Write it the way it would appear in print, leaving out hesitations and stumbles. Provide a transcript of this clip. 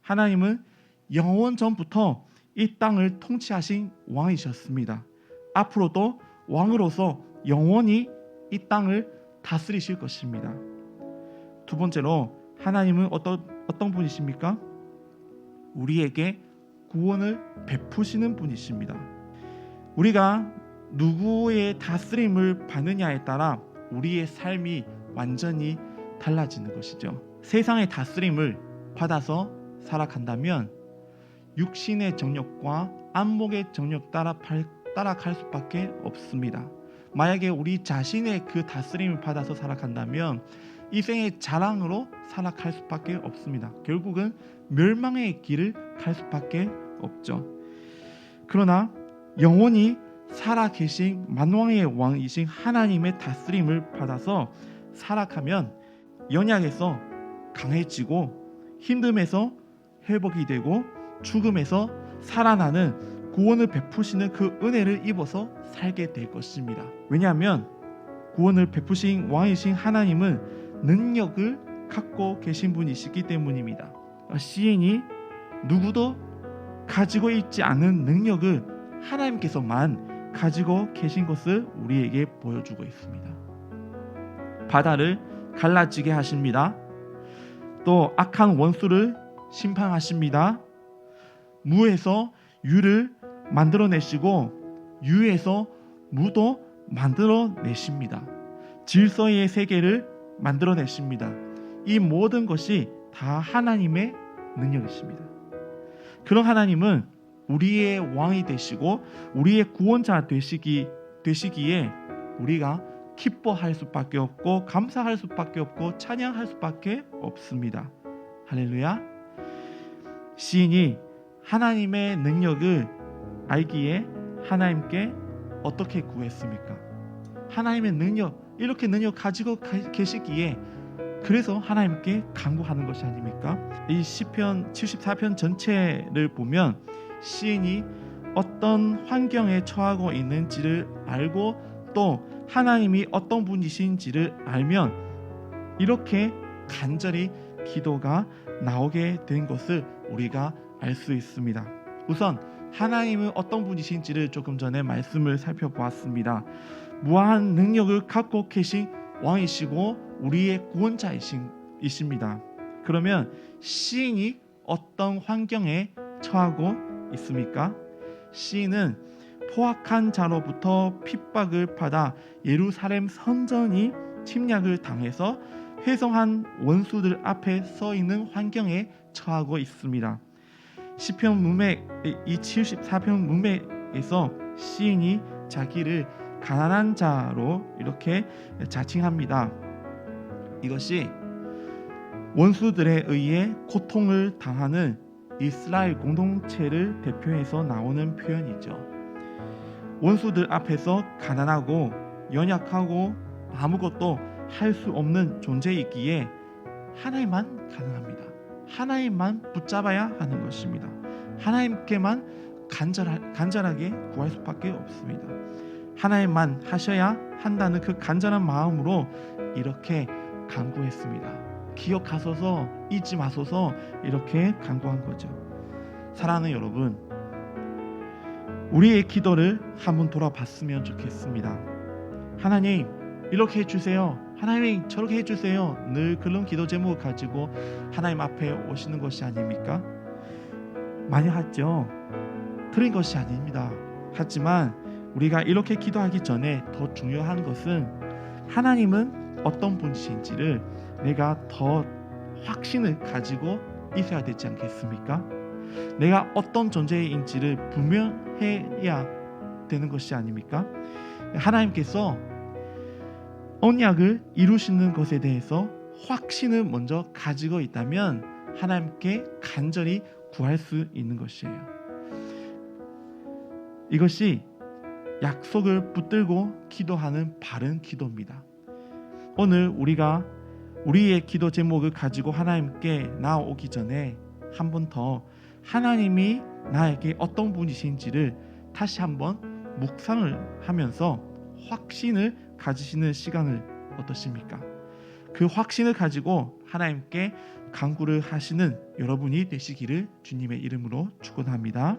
하나님은 영원 전부터 이 땅을 통치하신 왕이셨습니다. 앞으로도 왕으로서 영원히 이 땅을 다스리실 것입니다. 두 번째로 하나님은 어떤 분이십니까? 우리에게 구원을 베푸시는 분이십니다. 우리가 누구의 다스림을 받느냐에 따라 우리의 삶이 완전히 달라지는 것이죠. 세상의 다스림을 받아서 살아간다면 육신의 정욕과 안목의 정욕 따라갈 수밖에 없습니다. 만약에 우리 자신의 그 다스림을 받아서 살아간다면 이생의 자랑으로 살아갈 수밖에 없습니다. 결국은 멸망의 길을 갈 수밖에 없죠. 그러나 영원히 살아계신 만왕의 왕이신 하나님의 다스림을 받아서 살아가면 연약에서 강해지고 힘듦에서 회복이 되고 죽음에서 살아나는 구원을 베푸시는 그 은혜를 입어서 살게 될 것입니다. 왜냐하면 구원을 베푸신 왕이신 하나님은 능력을 갖고 계신 분이시기 때문입니다. 시인이 누구도 가지고 있지 않은 능력을 하나님께서만 가지고 계신 것을 우리에게 보여주고 있습니다. 바다를 갈라지게 하십니다. 또 악한 원수를 심판하십니다. 무에서 유를 만들어내시고 유에서 무도 만들어내십니다. 질서의 세계를 만들어내십니다. 이 모든 것이 다 하나님의 능력이십니다. 그런 하나님은 우리의 왕이 되시고 우리의 구원자 되시기에 우리가 기뻐할 수밖에 없고 감사할 수밖에 없고 찬양할 수밖에 없습니다. 할렐루야. 시인이 하나님의 능력을 알기에 하나님께 어떻게 구했습니까? 하나님의 능력, 이렇게 능력 가지고 계시기에 그래서 하나님께 간구하는 것이 아닙니까? 이 시편 74편 전체를 보면 시인이 어떤 환경에 처하고 있는지를 알고 또 하나님이 어떤 분이신지를 알면 이렇게 간절히 기도가 나오게 된 것을 우리가 알 수 있습니다. 우선 하나님은 어떤 분이신지를 조금 전에 말씀을 살펴보았습니다. 무한한 능력을 갖고 계신 왕이시고 우리의 구원자이십니다. 그러면 시인이 어떤 환경에 처하고 있습니까? 시인은 포악한 자로부터 핍박을 받아 예루살렘 선전이 침략을 당해서 회성한 원수들 앞에 서 있는 환경에 처하고 있습니다. 시편 문맥 이 74편 문맥에서 시인이 자기를 가난한 자로 이렇게 자칭합니다. 이것이 원수들에 의해 고통을 당하는 이스라엘 공동체를 대표해서 나오는 표현이죠. 원수들 앞에서 가난하고 연약하고 아무것도 할 수 없는 존재이기에 하나님만 가능합니다. 하나님만 붙잡아야 하는 것입니다. 하나님께만 간절하게 구할 수밖에 없습니다. 하나님만 하셔야 한다는 그 간절한 마음으로 이렇게 간구했습니다. 기억하소서, 잊지 마소서, 이렇게 간구한 거죠. 사랑하는 여러분, 우리의 기도를 한번 돌아봤으면 좋겠습니다. 하나님 이렇게 해주세요, 하나님 저렇게 해주세요, 늘 그런 기도 제목을 가지고 하나님 앞에 오시는 것이 아닙니까? 많이 하죠. 틀린 것이 아닙니다. 하지만 우리가 이렇게 기도하기 전에 더 중요한 것은 하나님은 어떤 분이신지를 내가 더 확신을 가지고 있어야 되지 않겠습니까? 내가 어떤 존재인지를 분명해야 되는 것이 아닙니까? 하나님께서 언약을 이루시는 것에 대해서 확신을 먼저 가지고 있다면 하나님께 간절히 구할 수 있는 것이에요. 이것이 약속을 붙들고 기도하는 바른 기도입니다. 오늘 우리가 우리의 기도 제목을 가지고 하나님께 나오기 전에 한 번 더 하나님이 나에게 어떤 분이신지를 다시 한번 묵상을 하면서 확신을 가지시는 시간을 어떠십니까? 그 확신을 가지고 하나님께 간구를 하시는 여러분이 되시기를 주님의 이름으로 축원합니다.